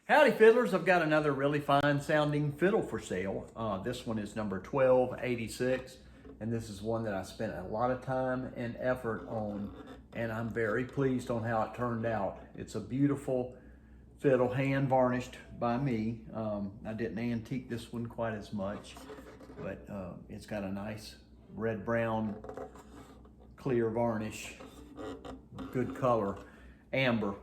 Howdy fiddlers, I've got another really fine sounding fiddle for sale. This one is number 1286, and this is one that I spent a lot of time and effort on, and I'm very pleased on how it turned out. It's a beautiful fiddle, hand varnished by me. I didn't antique this one quite as much, but it's got a nice red-brown clear varnish, good color, amber.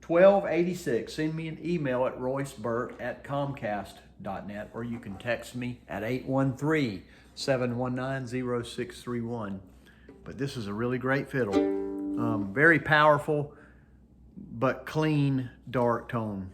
1286. Send me an email at royceburt@comcast.net, or you can text me at 813-719-0631. But this is a really great fiddle. Very powerful, but clean, dark tone.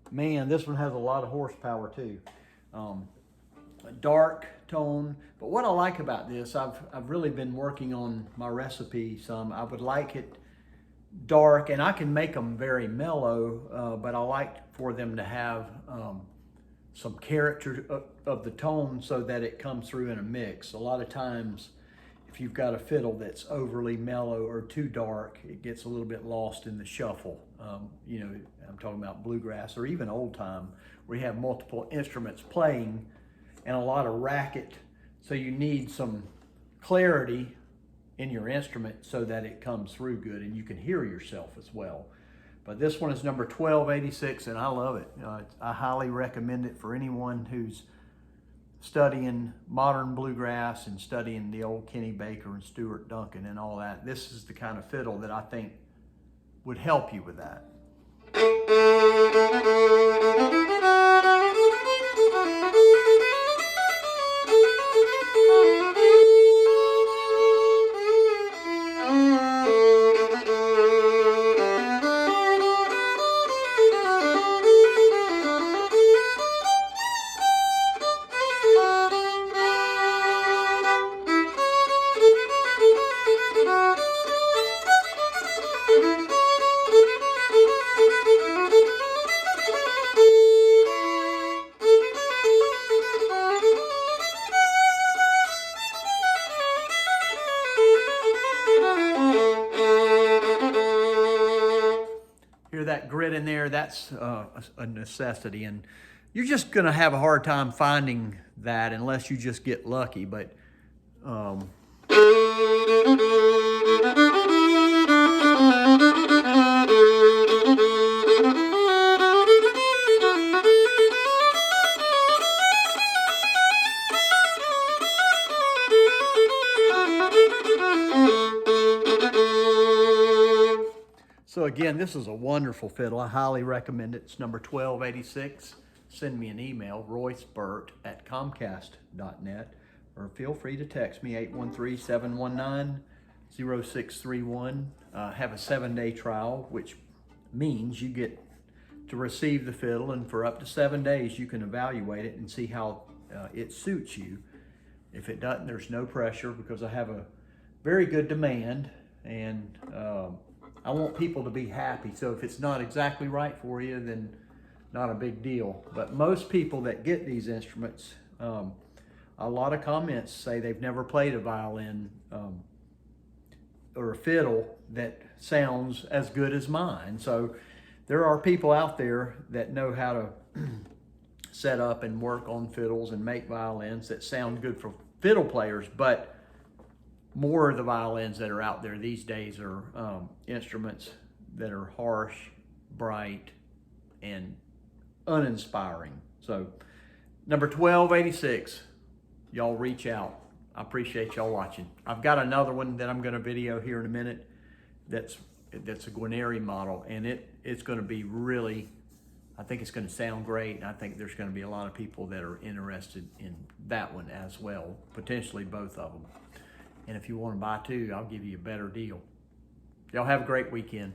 Man, this one has a lot of horsepower too. A dark tone, but what I like about this, I've really been working on my recipe some. I would like it dark, and I can make them very mellow, but I like for them to have some character of the tone so that it comes through in a mix. A lot of times, if you've got a fiddle that's overly mellow or too dark, it gets a little bit lost in the shuffle. You know, I'm talking about bluegrass or even old time, where you have multiple instruments playing and a lot of racket. So you need some clarity in your instrument so that it comes through good and you can hear yourself as well. But this one is number 1286, and I love it. I highly recommend it for anyone who's studying modern bluegrass and studying the old Kenny Baker and Stuart Duncan and all that. This is the kind of fiddle that I think would help you with that. Hear that grit in there? That's a necessity, and you're just gonna have a hard time finding that unless you just get lucky. But so again, this is a wonderful fiddle. I highly recommend it. It's number 1286. Send me an email, royceburt@comcast.net, or feel free to text me, 813-719-0631. Have a 7-day trial, which means you get to receive the fiddle, and for up to 7 days, you can evaluate it and see how it suits you. If it doesn't, there's no pressure, because I have a very good demand, and I want people to be happy. So if it's not exactly right for you, then not a big deal. But most people that get these instruments, a lot of comments say they've never played a violin or a fiddle that sounds as good as mine. So there are people out there that know how to set up and work on fiddles and make violins that sound good for fiddle players, but more of the violins that are out there these days are instruments that are harsh, bright, and uninspiring. So Number 1286. Y'all reach out. I appreciate y'all watching. I've got another one that I'm going to video here in a minute. That's a Guarneri model, and it's going to be really, I think it's going to sound great. And I think there's going to be a lot of people that are interested in that one as well, potentially both of them. And if you want to buy two, I'll give you a better deal. Y'all have a great weekend.